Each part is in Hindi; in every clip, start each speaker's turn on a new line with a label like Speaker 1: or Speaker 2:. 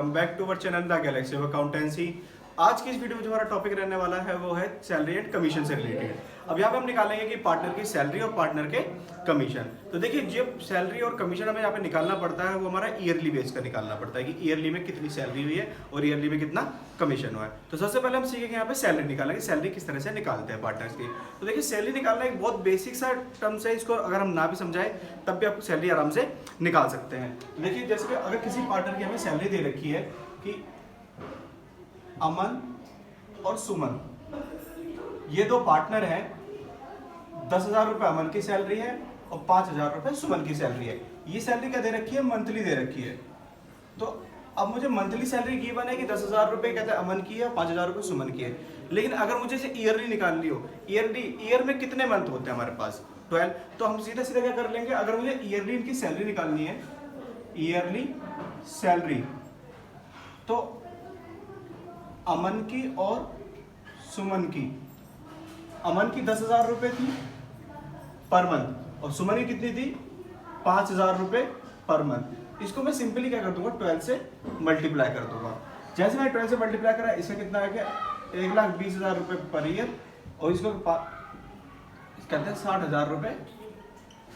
Speaker 1: Welcome back to our channel the galaxy of accountancy. आज की इस वीडियो में जो हमारा टॉपिक रहने वाला है वो है सैलरी एंड कमीशन से रिलेटेड। अब यहाँ पे हम निकालेंगे कि पार्टनर की सैलरी और पार्टनर के कमीशन। तो देखिए, जब सैलरी और कमीशन हमें यहाँ पे निकालना पड़ता है वो हमारा ईयरली बेस का निकालना पड़ता है कि ईयरली में कितनी सैलरी हुई है और ईयरली में कितना कमीशन हुआ है। तो सबसे पहले हम सीखेंगे यहाँ पे सैलरी निकालेंगे, सैलरी किस तरह से निकालते हैं पार्टनर्स की। तो देखिए, सैलरी निकालना एक बहुत बेसिक सा टर्म्स है, इसको अगर हम ना भी समझाएं तब भी आप सैलरी आराम से निकाल सकते हैं। देखिए, जैसे कि अगर किसी पार्टनर की हमें सैलरी दे रखी है कि अमन और सुमन, ये दो पार्टनर हैं, 10,000 रुपये अमन की सैलरी है और 5,000 रुपये सुमन की सैलरी है। ये सैलरी क्या दे रखी है? मंथली दे रखी है। तो अब मुझे मंथली सैलरी गिवन है कि 10,000 रुपये कहते हैं अमन की है और 5,000 रुपये सुमन की है। लेकिन अगर मुझे इसे ईयरली निकालनी हो, ईयर में कितने मंथ होते हैं हमारे पास? 12। तो हम सीधा सीधा क्या कर लेंगे, अगर मुझे ईयरली इनकी सैलरी निकालनी है, ईयरली सैलरी, तो अमन की और सुमन की, अमन की 10,000 रुपये थी पर मंथ और सुमन की कितनी थी? 5,000 रुपये पर मंथ। इसको मैं सिंपली क्या कर दूंगा, 12 से मल्टीप्लाई कर दूंगा। जैसे मैं 12 से मल्टीप्लाई करा, इसका कितना है? क्या 1,20,000 रुपये पर ईयर और इसको कहते हैं 60,000 रुपये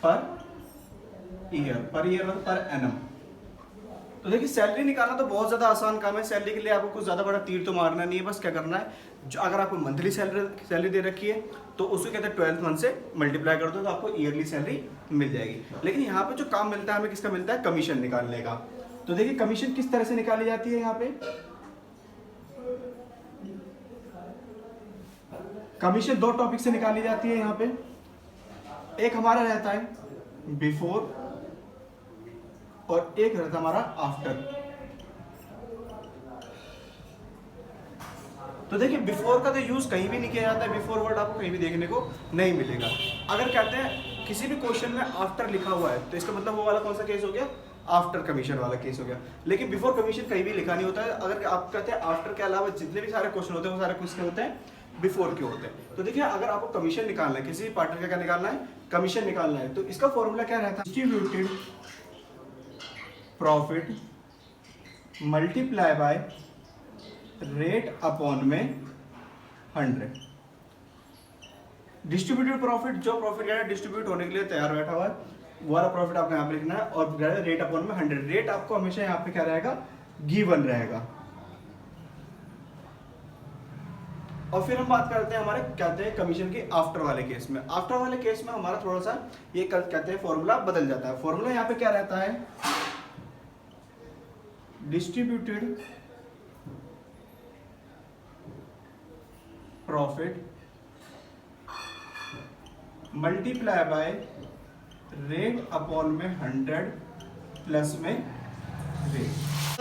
Speaker 1: पर ईयर मतलब पर एनम। तो देखिए, सैलरी निकालना तो बहुत ज़्यादा आसान काम है। सैलरी के लिए आपको कुछ ज़्यादा बड़ा तीर तो मारना नहीं है, बस क्या करना है, जो अगर आपको मंथली सैलरी दे रखी है तो उसको कहते हैं 12th मंथ से मल्टीप्लाई कर दो तो आपको ईयरली सैलरी मिल जाएगी। लेकिन यहाँ पे जो काम मिलता है हमें, किसका मिलता है? कमीशन निकालने का। तो देखिए, कमीशन किस तरह से निकाली जाती है यहाँ पे। कमीशन दो टॉपिक से निकाली जाती है यहाँ पे। एक हमारा रहता है बिफोर और एक रहता हमारा आफ्टर। तो देखिए, बिफोर का तो यूज कहीं भी नहीं किया जाता है, बिफोर वर्ड आपको कहीं भी देखने को नहीं मिलेगा। अगर कहते हैं किसी भी क्वेश्चन में आफ्टर लिखा हुआ है तो इसका मतलब वो वाला कौन सा केस हो गया? आफ्टर कमीशन वाला केस हो गया। लेकिन बिफोर कमीशन कहीं भी लिखा नहीं होता है। अगर आप कहते हैं आफ्टर के अलावा जितने भी सारे क्वेश्चन होते हैं वो सारे क्वेश्चन होते हैं बिफोर के होते हैं। तो देखिए, अगर आपको कमीशन निकालना है, किसी भी पार्टनर का क्या निकालना है? कमीशन निकालना है, तो इसका फॉर्मूला क्या रहता है? Distributed profit multiply by rate upon में 100। डिस्ट्रीब्यूटेड प्रॉफिट, जो प्रॉफिट डिस्ट्रीब्यूट होने के लिए तैयार बैठा हुआ है वो वाला प्रॉफिट आपको यहाँ पे लिखना है और रेट अपॉन में 100। रेट आपको हमेशा यहाँ पे क्या रहेगा? गिवन रहेगा। और फिर हम बात करते हैं हमारे कहते हैं कमीशन की आफ्टर वाले केस में। आफ्टर वाले केस में हमारा थोड़ा सा ये कहते हैं फॉर्मूला बदल जाता है। फॉर्मूला यहाँ पे क्या रहता है? Distributed profit multiply by rate upon में 100 प्लस में रेट।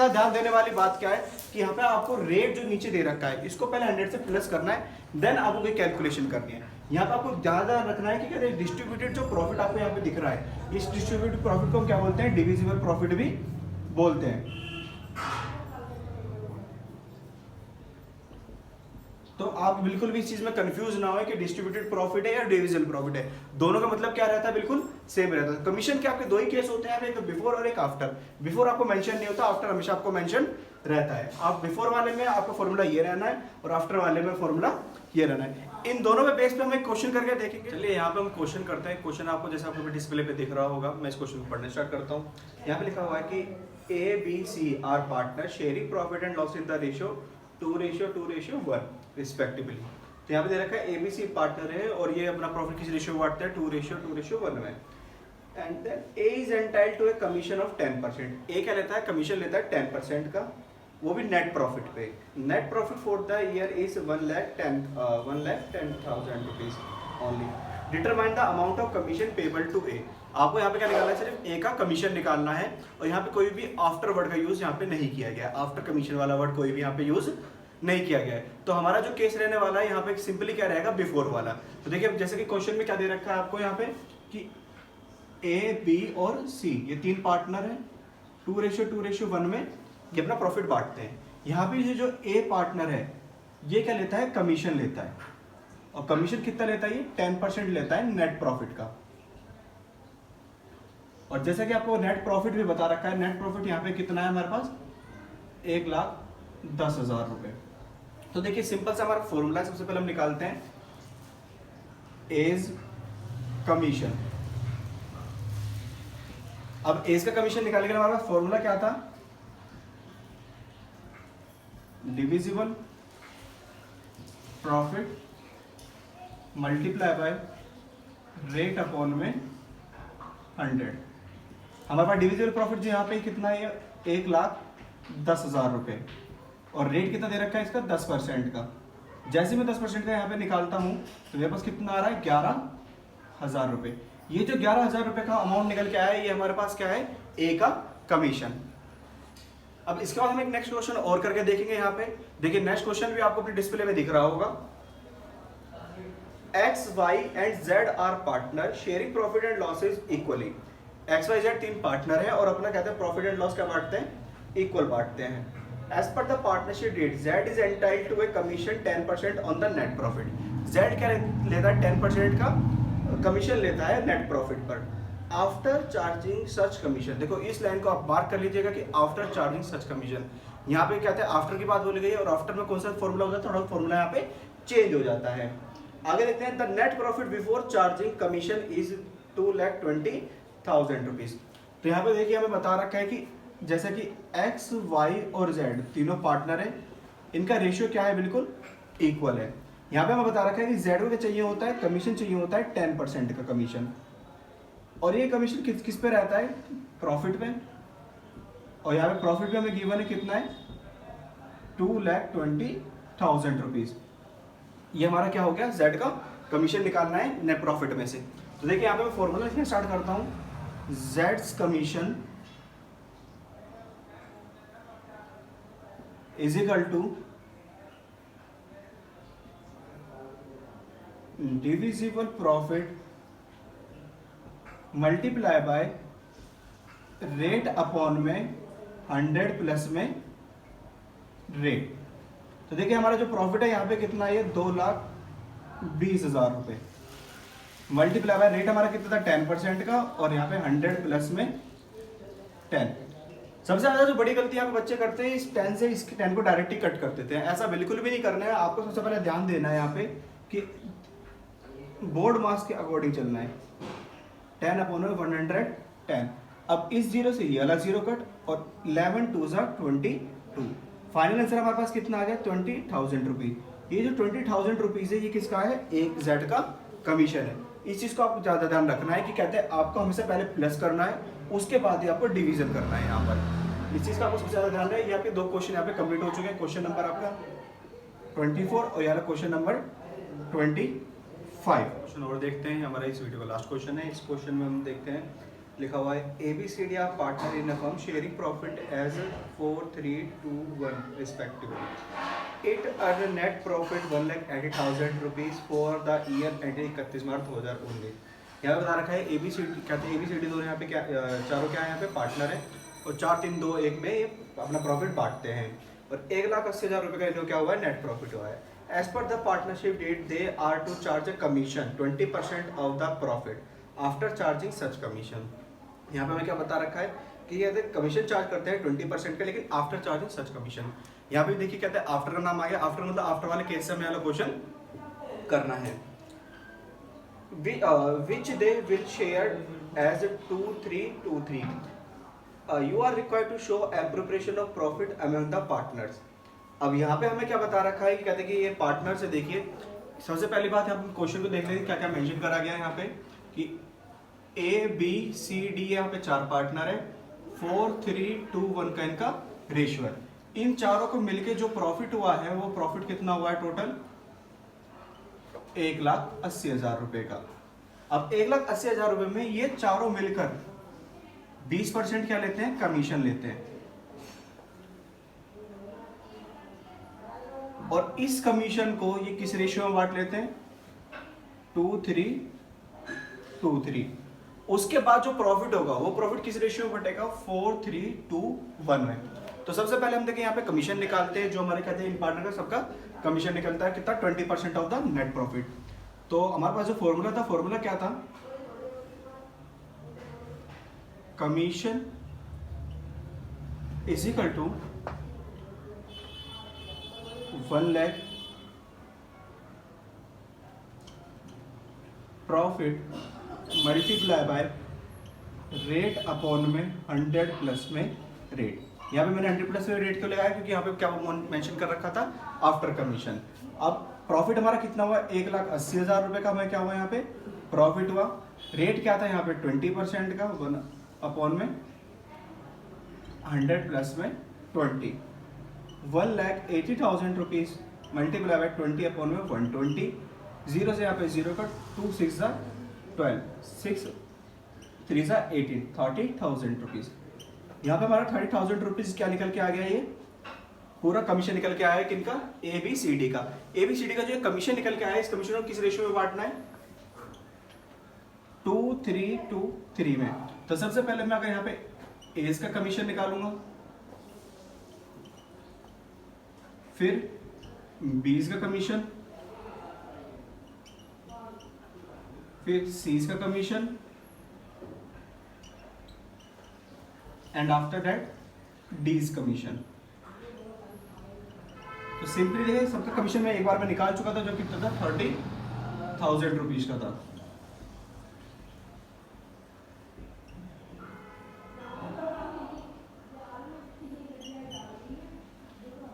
Speaker 1: ध्यान देने वाली बात क्या है कि यहाँ पे आपको रेट जो नीचे दे रखा है इसको पहले 100 से प्लस करना है, देन आपको कोई कैलकुलेशन करनी है। यहाँ पे आपको ज़्यादा रखना है कि क्या डिस्ट्रीब्यूटेड जो प्रॉफिट आपको यहाँ पे दिख रहा है, इस डिस्ट्रीब्यूटेड प्रॉफिट को हम क्या बोलते हैं? डिविजिबल प्रॉफिट भी बोलते हैं। तो आप बिल्कुल भी इस चीज में कंफ्यूज ना हो कि डिस्ट्रीब्यूटेड प्रॉफिट है या डिविजिबल प्रॉफिट है। दोनों का मतलब क्या रहता है? बिल्कुल सेम रहता है। कमीशन के आपके दो ही केस होते हैं, एक बिफोर और एक आफ्टर। बिफोर आपको मेंशन नहीं होता, आफ्टर हमेशा आपको मेंशन रहता है। आप बिफोर वाले में आपका फॉर्मूला ये रहना है और आफ्टर वाले में फॉर्मूला ये रहना है। इन दोनों में बेस पे हम एक क्वेश्चन करके देखेंगे। चलिए, यहाँ पे हम क्वेश्चन करते हैं। क्वेश्चन आपको जैसे आपको डिस्प्ले पे दिख रहा होगा, मैं इस क्वेश्चन को पढ़ने स्टार्ट करता हूँ। यहाँ पे लिखा हुआ है कि ABC are partner sharing profit and loss in the ratio 2:1 respectively. तो यहाँ पे दे रखा है ABC पार्टनर है और ये अपना प्रॉफिट किस रेशियो बांटते हैं? 2:1 में। And then A is entitled to a commission of 10%। A क्या लेता है? कमीशन लेता है 10% का, वो भी नेट प्रॉफिट पे। Net profit for the year is 1,10,000 rupees only. Determine the amount of commission payable to A। आपको यहाँ पे क्या निकालना है? सिर्फ A का कमीशन निकालना है और यहाँ पे कोई भी आफ्टर वर्ड का यूज यहाँ पे नहीं किया गया। आफ्टर कमीशन वाला वर्ड कोई भी यहाँ पे यूज नहीं किया गया है। तो हमारा जो केस रहने वाला है यहाँ पे सिंपली क्या रहेगा? बिफोर वाला। तो देखिए, जैसे कि क्वेश्चन में क्या दे रखा है आपको यहाँ पे कि A, B और C ये तीन पार्टनर हैं, 2:1 में ये अपना प्रॉफिट बांटते हैं। यहाँ पे ये जो A पार्टनर है ये क्या लेता है? कमीशन लेता है। और कमीशन कितना लेता है? ये 10% लेता है नेट प्रॉफिट का। और जैसा कि आपको नेट प्रॉफिट भी बता रखा है, नेट प्रॉफिट यहाँ पे कितना है हमारे पास? 1,10,000 रुपये। तो देखिए सिंपल सा हमारा फॉर्मूला, सबसे पहले हम निकालते हैं एज कमीशन। अब एज का कमीशन निकालने के लिए हमारा फॉर्मूला क्या था, divisible profit multiply by rate upon में 100। हमारे पास डिविजिबल प्रॉफिट जो यहाँ पे कितना है, 1,10,000 रुपये, और रेट कितना दे रखा है इसका, 10% का। जैसे मैं 10% का यहाँ पे निकालता हूँ तो मेरे पास कितना आ रहा है, 11,000 रुपये। ये जो 11,000 रुपये का अमाउंट निकल के आया है, ये हमारे पास क्या है, ए का कमीशन। अब इसके बाद हम एक नेक्स्ट क्वेश्चन और करके देखेंगे। यहाँ पे देखिए नेक्स्ट क्वेश्चन भी आपको अपने डिस्प्ले में दिख रहा होगा। X, Y and Z are partner sharing profit and losses equally. X, Y, Z 3 partner है और अपना कहते हैं प्रॉफिट एंड लॉस क्या बांटते हैं, इक्वल बांटते हैं। As per the partnership deed, Z is entitled to a commission 10% on the net profit. Z क्या लेता है, 10% का कमीशन लेता है नेट प्रॉफिट पर। आफ्टर चार्जिंग सच कमीशन, देखो इस लाइन को आप मार्क कर लीजिएगा कि आफ्टर चार्जिंग सच कमीशन। यहाँ पे कहते हैं आफ्टर की बात बोली गई है, और आफ्टर में कौन सा फॉर्मूला होता है, थोड़ा फॉर्मूला यहाँ पे चेंज हो जाता है। आगे देखते हैं, the net profit before charging commission is 2,20,000 rupees. तो यहाँ पे देखिए हमें बता रखा है कि जैसे कि X, Y और Z तीनों पार्टनर हैं, इनका रेशियो क्या है, बिल्कुल इक्वल है। यहाँ पे हमें बता रखा है कि Z को क्या चाहिए होता है, कमीशन चाहिए होता है 10% का कमीशन, और ये कमीशन किस पे रहता है, प्रॉफिट पे। और यहाँ पे प्रॉफिट पे हमें गिवन है कितना है, 2,20,000 रुपीज। ये हमारा क्या हो गया, Z का कमीशन निकालना है नेट प्रॉफिट में से। तो देखिए यहाँ पे मैं फॉर्मूला लिखना स्टार्ट करता हूँ, Z's commission is equal to divisible profit multiply by rate upon में 100 प्लस में रेट। तो देखिए हमारा जो प्रॉफिट है यहाँ पे कितना है, 2,20,000 रुपये, मल्टीप्लाई बाय रेट हमारा कितना था, 10% का, और यहाँ पे 100 प्लस में 10। सबसे ज्यादा जो बड़ी गलती यहाँ पे बच्चे करते हैं, इस 10 से इसके 10 को डायरेक्ट ही कट कर देते हैं। ऐसा बिल्कुल भी नहीं करना है। आपको सबसे पहले ध्यान देना है यहाँ पे कि बोर्ड मास के अकॉर्डिंग चलना है। 10 अपॉन 110। अब इस जीरो से ये वाला जीरो कट, और 11 2 22। फाइनल आंसर हमारे पास कितना आ गया, 20,000 रुपीज। ये जो 20,000 रुपीज है, ये किसका है, एक Z का कमीशन है। इस चीज को आपको ज्यादा ध्यान रखना है कि कहते हैं आपको हमेशा पहले प्लस करना है, उसके बाद ही आपको डिवीजन करना है। यहाँ पर इस चीज का आपको सबसे ज्यादा ध्यान है। यहाँ पे 2 क्वेश्चन यहाँ पे कंप्लीट हो चुके हैं। क्वेश्चन नंबर आपका 24 और यहाँ क्वेश्चन नंबर 25। क्वेश्चन और देखते हैं, हमारा इस वीडियो का लास्ट क्वेश्चन है। इस क्वेश्चन में हम देखते हैं, लिखा हुआ है ABCD are partner in a firm sharing profit as 4, 3, 2, 1 respectively. It earn net profit 1,80,000 rupees for the year ended 31 March 2019। यहाँ पे बता रखा है ABCD, कहते हैं ABCD दोनों यहाँ पे क्या, चारों क्या है, यहाँ पे पार्टनर है, और 4, 3, 2, 1 में ये अपना प्रॉफिट बांटते हैं, और 1,80,000 रुपये का इनको क्या हुआ है, नेट प्रॉफिट हुआ है। As per the partnership deed, they are to charge a commission 20% of the profit after charging such commission। यहाँ पे हमें क्या बता रखा है कि ये कमीशन चार्ज करते हैं 20% का, लेकिन आफ्टर चार्जिंग सच कमीशन। यहाँ पे देखिए कहते हैं आफ्टर का नाम आ गया। आफ्टर मतलब आफ्टर वाले केस से हमें वाला क्वेश्चन करना है। Which they will share as 2-3-2-3। You are required to show appropriation of profit among the partners। अब यहाँ पे हमें क्या बता रखा है कि कहते हैं कि ये पार्टनर से, देखिए सबसे पहली बात है, हम क्वेश्चन को देख लेते हैं क्या क्या मेंशन करा गया है यहाँ पे कि ABCD यहाँ पे 4 पार्टनर है, 4, 3, 2, 1 का इनका रेशियो है। इन चारों को मिलके जो प्रॉफिट हुआ है, वो प्रॉफिट कितना हुआ है, टोटल 1,80,000 रुपए का। अब 1,80,000 रुपए में ये चारों मिलकर 20% क्या लेते हैं, कमीशन लेते हैं, और इस कमीशन को ये किस रेशियो में बांट लेते हैं, 2-3-2-3। उसके बाद जो प्रॉफिट होगा वो प्रॉफिट किस रेशियो में बटेगा, 4-3-2-1 में। तो सबसे पहले हम देखें यहाँ पे कमीशन निकालते हैं। जो हमारे कहते हैं इन पार्टनर का सबका कमीशन निकलता है कितना, 20% ऑफ द नेट प्रॉफिट। तो हमारे पास जो फॉर्मूला था, फॉर्मूला क्या था, commission is equal to 1 lakh profit multiply by rate upon में 100 प्लस में रेट। यहाँ पे मैंने 100 प्लस में रेट क्यों लगाया, क्योंकि यहाँ पे क्या मेंशन कर रखा था, आफ्टर कमीशन। अब प्रॉफिट हमारा कितना हुआ, 1,80,000 रुपये का हमें क्या हुआ यहाँ पे प्रॉफिट हुआ। रेट क्या था यहाँ पे 20% का, 1 अपॉन में 100 प्लस में 20, 1,80,000 रुपीज़ मल्टीप्लाई बाय 20 अपॉन में 120, 0 से यहाँ पे 0 का 2 6 12, 6 3 18, 30,000 रुपीज़। यहाँ पे हमारा 30,000 रुपीज़ क्या निकल के आ गया, ये पूरा कमीशन निकल के आया है किनका, ABCD का। ABCD का जो कमीशन निकल के आया है, इस कमीशन को किस रेशियो में बांटना है, 2:3 में। तो सबसे पहले मैं अगर यहाँ पे एज का कमीशन निकालूंगा, फिर बीज का कमीशन, फिर सीज का commission, and after that D's commission. तो सिंपली देखिए सबका कमीशन मैं एक बार में निकाल चुका था, जो कितना था 30,000 रुपीज का था।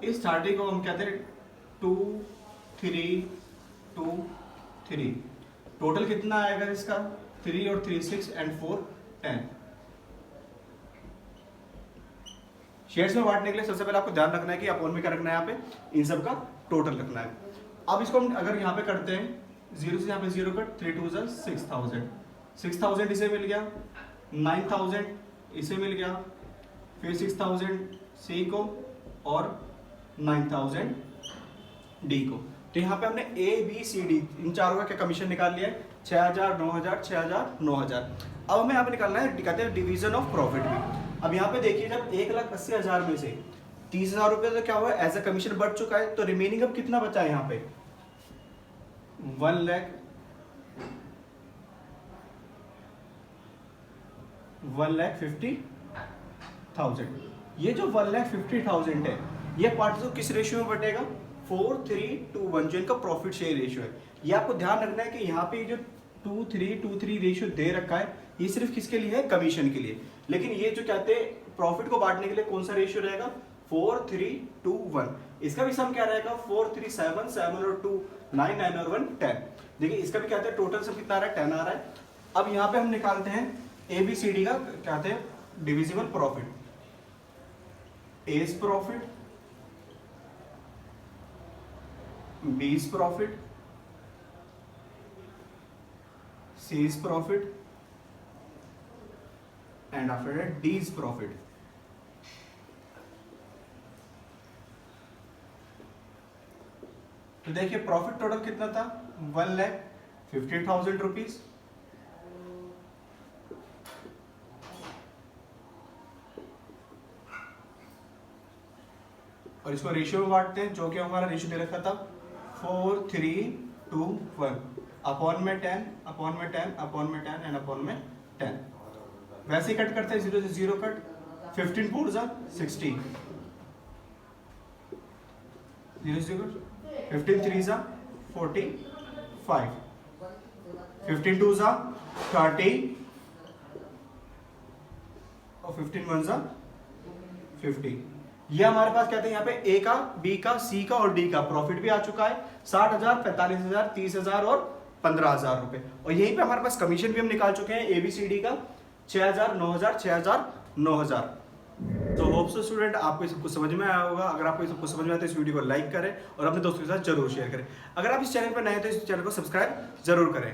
Speaker 1: इस 30 को हम कहते हैं 2 3 2 3। टोटल कितना आएगा इसका, 3 और 3 6 एंड 4 10। शेयर्स में बांटने के लिए सबसे पहले आपको ध्यान रखना है कि अपॉन में क्या रखना है, यहाँ पे इन सब का टोटल रखना है। अब इसको हम अगर यहाँ पे करते हैं, 0 से यहाँ पे 0 कट, 3 2 6,000, 6,000 इसे मिल गया, 9,000 इसे मिल गया, फिर 6,000 सी को और 9,000 डी को। तो यहाँ पे हमने ABCD इन चारों का क्या कमीशन निकाल लिया है, 6,000 9,000 6,000 9,000। अब हमें यहाँ पे निकालना है, कहते हैं डिवीजन ऑफ प्रॉफिट भी। अब यहाँ पे देखिए जब 1,80,000 में से 30,000 रुपये तो क्या हुआ, एज अ कमीशन बढ़ चुका है, तो रिमेनिंग अब कितना बचा है यहाँ पे 1,50,000। ये जो 1,50,000 है, ये पार्ट तो किस रेशियो में बटेगा, 4:3 जो इनका प्रॉफिट शेयर रेशियो है। ये आपको ध्यान रखना है कि यहाँ पे जो 2:3 रेशियो दे रखा है, ये सिर्फ किसके लिए है, कमीशन के लिए। लेकिन ये जो कहते हैं प्रॉफिट को बांटने के लिए कौन सा रेशियो रहेगा, 4:3 इसका भी सम क्या रहेगा, 4 3 7 7 और 2 9 9 और 1 10। देखिए इसका भी कहते हैं टोटल सम कितना आ रहा है, 10 आ रहा है। अब यहाँ पे हम निकालते हैं ABCD का कहते हैं divisible profit, A's profit, B's profit, C's profit and after that D's profit. तो देखिए प्रॉफिट टोटल कितना था, 1,50,000 रुपीज। और इसको रेशियो में बांटते हैं, जो कि हमारा रेशियो दे रखा था 4:3 अपॉन में 10 अपॉन में 10 अपॉन में 10 एंड अपॉन में 10। वैसे ही कट करते हैं, 0 से 0 कट, 15 4 60, 0 से 0 15 3 45, 15 2 30 और 15 1 50। ये हमारे पास कहते हैं यहाँ पे A का, B का, C का और D का प्रॉफिट भी आ चुका है, 60,000 45,000 30,000 और 15,000 रुपए। और यहीं पे हमारे पास कमीशन भी हम निकाल चुके हैं ABCD का, 6,000 9,000 6,000 9,000। तो होप सो स्टूडेंट आपको ये सब कुछ समझ में आया होगा। अगर आपको ये सब कुछ समझ में आया तो इस वीडियो को लाइक करें और अपने दोस्तों के साथ जरूर शेयर करें। अगर आप इस चैनल पर नए हैं तो इस चैनल को सब्सक्राइब जरूर करें।